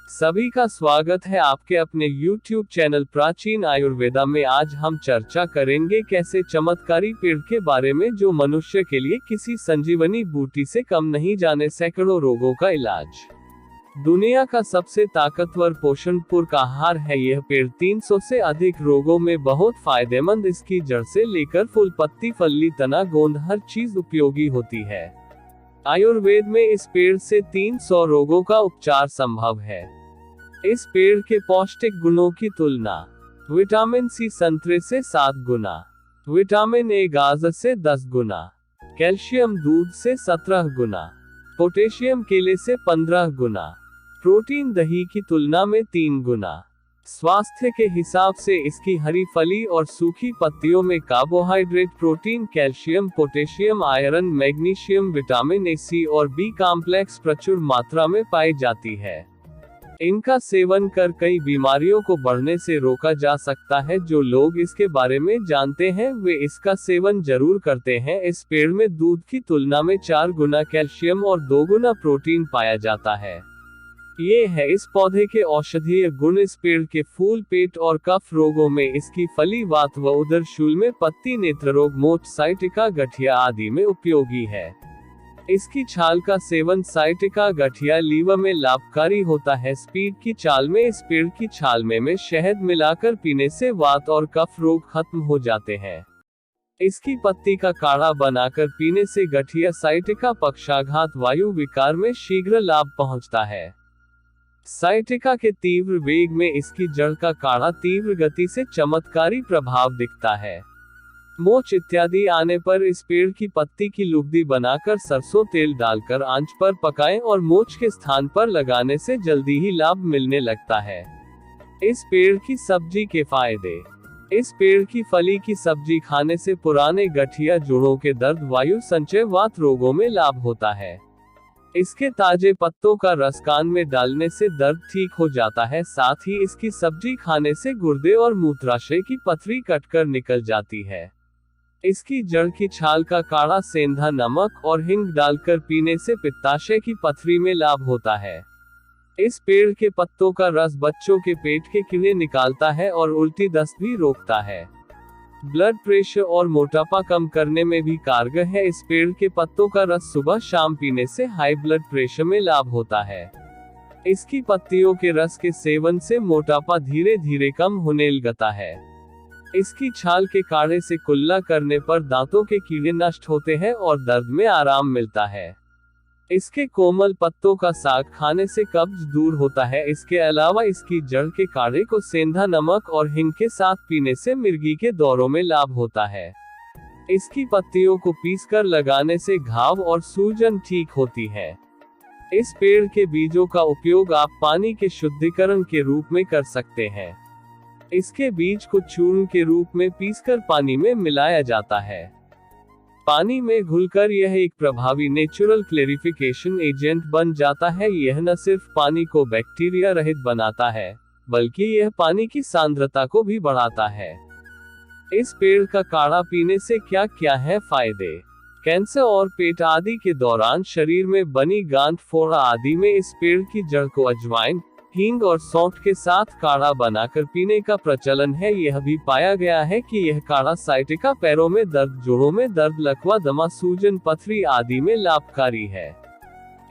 सभी का स्वागत है आपके अपने YouTube चैनल प्राचीन आयुर्वेदा में। आज हम चर्चा करेंगे कैसे चमत्कारी पेड़ के बारे में जो मनुष्य के लिए किसी संजीवनी बूटी से कम नहीं जाने सैकड़ों रोगों का इलाज। दुनिया का सबसे ताकतवर पोषणपूर्ण आहार है यह पेड़। 300 से अधिक रोगों में बहुत फायदेमंद। इसकी जड़ से लेकर फूल, पत्ती, फल्ली, तना, गोंद हर चीज उपयोगी होती है। आयुर्वेद में इस पेड़ से 300 रोगों का उपचार संभव है। इस पेड़ के पौष्टिक गुणों की तुलना। विटामिन सी संतरे से 7 गुना, विटामिन ए गाजर से 10 गुना, कैल्शियम दूध से 17 गुना, पोटेशियम केले से 15 गुना, प्रोटीन दही की तुलना में 3 गुना। स्वास्थ्य के हिसाब से इसकी हरी फली और सूखी पत्तियों में carbohydrate, protein, calcium, potassium, iron, magnesium, vitamin A, C और बी कॉम्प्लेक्स प्रचुर मात्रा में पाई जाती है। इनका सेवन कर कई बीमारियों को बढ़ने से रोका जा सकता है। जो लोग इसके बारे में जानते हैं वे इसका सेवन जरूर करते हैं। इस पेड़ में दूध की तुलना में 4 गुना कैल्शियम और 2 गुना प्रोटीन पाया जाता है। ये है इस पौधे के औषधीय गुण। इस पेड़ के फूल पेट और कफ रोगों में इसकी फली वात व उदर शूल में पत्ती, नेत्र रोग, मोच, साइटिका, गठिया आदि में उपयोगी है। इसकी छाल का सेवन साइटिका, गठिया, लीवर में लाभकारी होता है। स्पीड की चाल में इस पेड़ की छाल में शहद मिलाकर पीने से वात और कफ रोग खत्म हो जाते हैं। इसकी पत्ती का काढ़ा बनाकर पीने से गठिया, साइटिका, पक्षाघात, वायु विकार में शीघ्र लाभ पहुंचता है। साइटिका के तीव्र वेग में इसकी जड़ का काढ़ा तीव्र गति से चमत्कारी प्रभाव दिखता है। मोच इत्यादि आने पर इस पेड़ की पत्ती की लुगदी बनाकर सरसों तेल डालकर आंच पर पकाएं और मोच के स्थान पर लगाने से जल्दी ही लाभ मिलने लगता है। इस पेड़ की सब्जी के फायदे। इस पेड़ की फली की सब्जी खाने से पुराने गठिया, जोड़ों के दर्द, वायु संचय, वात रोगों में लाभ होता है। इसके ताजे पत्तों का रस कान में डालने से दर्द ठीक हो जाता है। साथ ही इसकी सब्जी खाने से गुर्दे और मूत्राशय की पथरी कटकर निकल जाती है। इसकी जड़ की छाल का काढ़ा सेंधा, नमक और हिंग डालकर पीने से पित्ताशय की पथरी में लाभ होता है। इस पेड़ के पत्तों का रस बच्चों के पेट के कीड़े निकालता है और उल्टी दस्त भी रोकता है। ब्लड प्रेशर और मोटापा कम करने में भी कारगर है। इस पेड़ के पत्तों का रस सुबह शाम पीने से हाई ब्लड प्रेशर में लाभ होता है। इसकी पत्तियों के रस के सेवन से मोटापा धीरे धीरे कम होने लगता है। इसकी छाल के काढ़े से कुल्ला करने पर दांतों के कीड़े नष्ट होते हैं और दर्द में आराम मिलता है। इसके कोमल पत्तों का साग खाने से कब्ज दूर होता है। इसके अलावा इसकी जड़ के काढ़े को सेंधा, नमक और हिंग के साथ पीने से मिर्गी के दौरों में लाभ होता है। इसकी पत्तियों को पीसकर लगाने से घाव और सूजन ठीक होती है। इस पेड़ के बीजों का उपयोग आप पानी के शुद्धिकरण के रूप में कर सकते हैं। इसके बीज को चूर्ण के रूप में पीसकर पानी में मिलाया जाता है। पानी में घुलकर यह एक प्रभावी नेचुरल क्लेरिफिकेशन एजेंट बन जाता है। यह न सिर्फ पानी को बैक्टीरिया रहित बनाता है बल्कि यह पानी की सांद्रता को भी बढ़ाता है। इस पेड़ का काढ़ा पीने से क्या क्या है फायदे। कैंसर और पेट आदि के दौरान शरीर में बनी गांठ, फोड़ा आदि में इस पेड़ की जड़ को अजवाइन, हींग और सौंठ के साथ काढ़ा बनाकर पीने का प्रचलन है। यह भी पाया गया है कि यह काढ़ा साइटिका, पैरों में दर्द, जोड़ों में दर्द, लकवा, दमा, सूजन, पथरी आदि में लाभकारी है।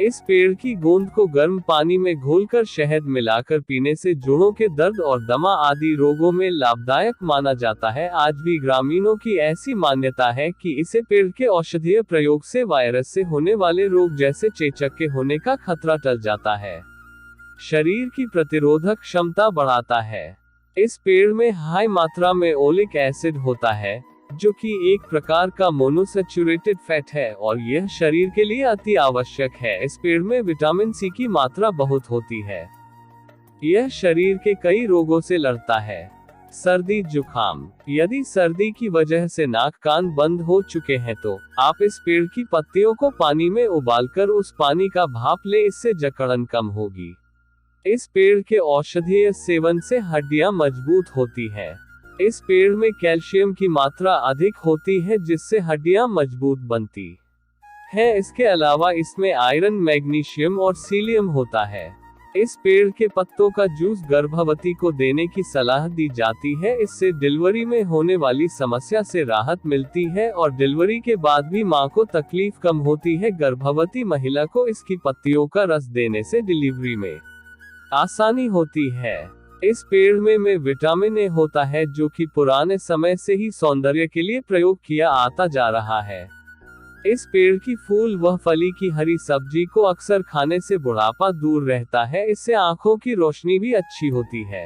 इस पेड़ की गोंद को गर्म पानी में घोलकर शहद मिलाकर पीने से जोड़ों के दर्द और दमा आदि रोगों में लाभदायक माना जाता है। आज भी ग्रामीणों की ऐसी मान्यता है कि इसे पेड़ के औषधीय प्रयोग से वायरस से होने वाले रोग जैसे चेचक के होने का खतरा टल जाता है। शरीर की प्रतिरोधक क्षमता बढ़ाता है। इस पेड़ में हाई मात्रा में ओलिक एसिड होता है जो कि एक प्रकार का मोनोसैचुरेटेड फैट है और यह शरीर के लिए अति आवश्यक है। इस पेड़ में विटामिन सी की मात्रा बहुत होती है। यह शरीर के कई रोगों से लड़ता है। सर्दी, जुकाम। यदि सर्दी की वजह से नाक, कान बंद हो चुके हैं तो आप इस पेड़ की पत्तियों को पानी में उबालकर उस पानी का भाप लें। इससे जकड़न कम होगी। इस पेड़ के औषधीय सेवन से हड्डियां मजबूत होती हैं। इस पेड़ में कैल्शियम की मात्रा अधिक होती है जिससे हड्डियां मजबूत बनती हैं। इसके अलावा इसमें आयरन, मैग्नीशियम और सीलियम होता है। इस पेड़ के पत्तों का जूस गर्भवती को देने की सलाह दी जाती है। इससे डिलीवरी में होने वाली समस्या से राहत मिलती है और डिलीवरी के बाद भी मां को तकलीफ कम होती है। गर्भवती महिला को इसकी पत्तियों का रस देने से डिलीवरी में आसानी होती है। इस पेड़ में विटामिन ए होता है, जो कि पुराने समय से ही सौंदर्य के लिए प्रयोग किया आता जा रहा है। इस पेड़ की फूल व फली की हरी सब्जी को अक्सर खाने से बुढ़ापा दूर रहता है। इससे आंखों की रोशनी भी अच्छी होती है।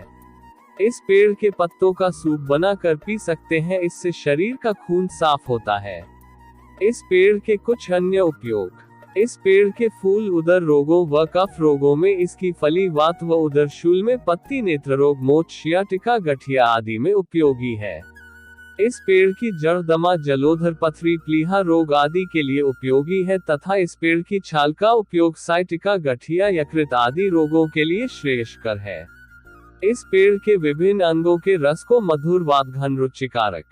इस पेड़ के पत्तों का सूप बना कर पी सकते हैं, इससे शरीर का खून साफ होता है। इस पेड़ के कुछ अन्य उपयोग। इस पेड़ के फूल उदर रोगों व कफ रोगों में, इसकी फली वात व उदरशूल में, पत्ती नेत्र रोग, मोच, सियाटिका, गठिया आदि में उपयोगी है। इस पेड़ की जड़ दमा, जलोदर, पथरी, प्लीहा रोग आदि के लिए उपयोगी है तथा इस पेड़ की छाल का उपयोग साइटिका, गठिया, यकृत आदि रोगों के लिए श्रेयस्कर है। इस पेड़ के विभिन्न अंगों के रस को मधुर, वातघन, रुचिकारक,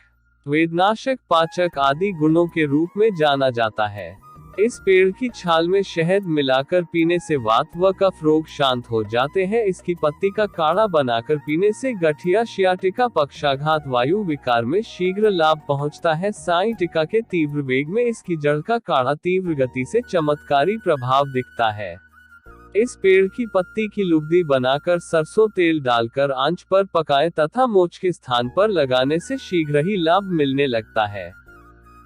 वेदनाशक, पाचक आदि गुणों के रूप में जाना जाता है। इस पेड़ की छाल में शहद मिलाकर पीने से वात व कफ रोग शांत हो जाते हैं। इसकी पत्ती का काढ़ा बनाकर पीने से गठिया, सियाटिका, पक्षाघात, वायु विकार में शीघ्र लाभ पहुंचता है। साइटिका के तीव्र वेग में इसकी जड़ का काढ़ा तीव्र गति से चमत्कारी प्रभाव दिखता है। इस पेड़ की पत्ती की लुगदी बनाकर सरसों तेल डालकर आंच पर पकाएं तथा मोच के स्थान पर लगाने से शीघ्र ही लाभ मिलने लगता है।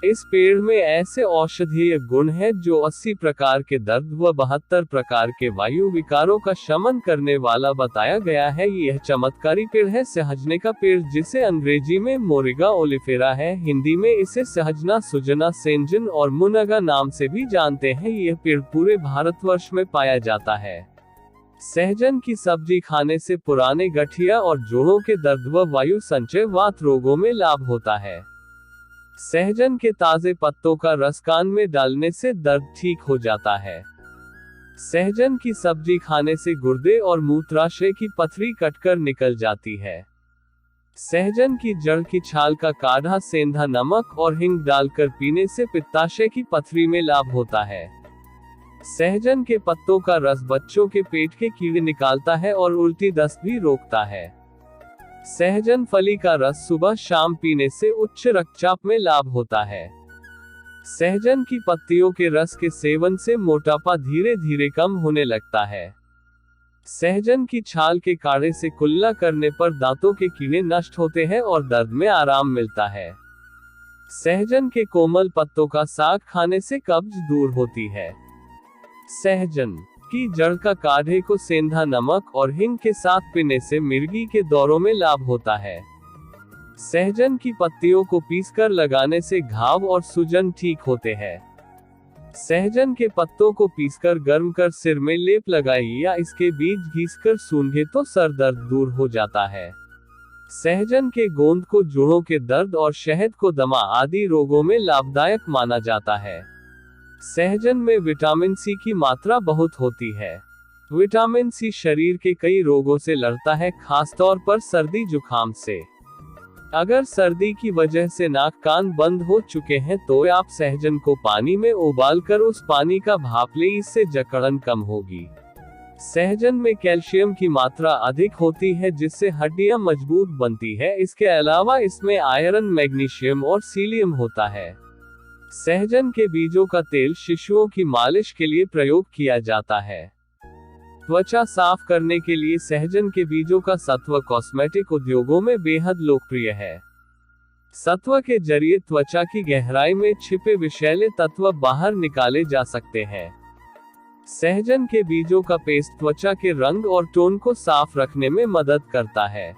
इस पेड़ में ऐसे औषधीय गुण हैं जो 80 प्रकार के दर्द व 72 प्रकार के वायु विकारों का शमन करने वाला बताया गया है। यह चमत्कारी पेड़ है सहजने का पेड़, जिसे अंग्रेजी में मोरिंगा ओलिफेरा है। हिंदी में इसे सहजना, सुजना, सेंजन और मुनगा नाम से भी जानते हैं। यह पेड़ पूरे भारतवर्ष में पाया जाता है। सहजन की सब्जी खाने से पुराने गठिया और जोड़ों के दर्द व वायु संचय वात रोगों में लाभ होता है। सहजन के ताजे पत्तों का रस कान में डालने से दर्द ठीक हो जाता है। सहजन की सब्जी खाने से गुर्दे और मूत्राशय की पथरी कटकर निकल जाती है। सहजन की जड़ की छाल का काढ़ा सेंधा नमक और हिंग डालकर पीने से पित्ताशय की पथरी में लाभ होता है। सहजन के पत्तों का रस बच्चों के पेट के कीड़े निकालता है और उल्टी दस्त भी रोकता है। सहजन फली का रस सुबह शाम पीने से उच्च रक्तचाप में लाभ होता है। सहजन की पत्तियों के रस के सेवन से मोटापा धीरे धीरे कम होने लगता है। सहजन की छाल के काढ़े से कुल्ला करने पर दांतों के कीड़े नष्ट होते हैं और दर्द में आराम मिलता है। सहजन के कोमल पत्तों का साग खाने से कब्ज दूर होती है। सहजन की जड़ का काढ़े को सेंधा नमक और हिंग के साथ पीने से मिर्गी के दौरों में लाभ होता है। सहजन की पत्तियों को पीसकर लगाने से घाव और सूजन ठीक होते हैं। सहजन के पत्तों को पीसकर गर्म कर सिर में लेप लगाइए या इसके बीज घिसकर सूंघे तो सर दर्द दूर हो जाता है। सहजन के गोंद को जोड़ों के दर्द और शहद को दमा आदि रोगों में लाभदायक माना जाता है। सहजन में विटामिन सी की मात्रा बहुत होती है। विटामिन सी शरीर के कई रोगों से लड़ता है, खासतौर पर सर्दी जुकाम से। अगर सर्दी की वजह से नाक कान बंद हो चुके हैं तो आप सहजन को पानी में उबालकर उस पानी का भाप लें, इससे जकड़न कम होगी। सहजन में कैल्शियम की मात्रा अधिक होती है, जिससे हड्डियां मजबूत बनती है। इसके अलावा इसमें आयरन, मैग्नीशियम और सीलियम होता है। सहजन के बीजों का तेल शिशुओं की मालिश के लिए प्रयोग किया जाता है। त्वचा साफ करने के लिए सहजन के बीजों का सत्व कॉस्मेटिक उद्योगों में बेहद लोकप्रिय है। सत्व के जरिए त्वचा की गहराई में छिपे विषैले तत्व बाहर निकाले जा सकते हैं। सहजन के बीजों का पेस्ट त्वचा के रंग और टोन को साफ रखने में मदद करता है।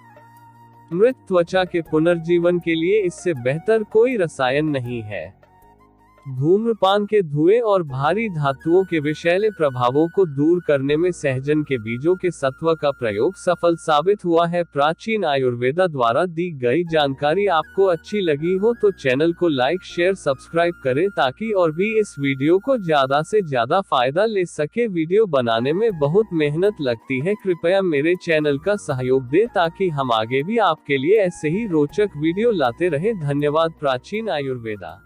मृत त्वचा के पुनर्जीवन के लिए इससे बेहतर कोई रसायन नहीं है। धूम्रपान के धुएं और भारी धातुओं के विषैले प्रभावों को दूर करने में सहजन के बीजों के सत्व का प्रयोग सफल साबित हुआ है। प्राचीन आयुर्वेदा द्वारा दी गई जानकारी आपको अच्छी लगी हो तो चैनल को लाइक, शेयर, सब्सक्राइब करें ताकि और भी इस वीडियो को ज्यादा से ज्यादा फायदा ले सके। वीडियो बनाने में बहुत मेहनत लगती है, कृपया मेरे चैनल का सहयोग दें ताकि हम आगे भी आपके लिए ऐसे ही रोचक वीडियो लाते रहे। धन्यवाद। प्राचीन आयुर्वेदा।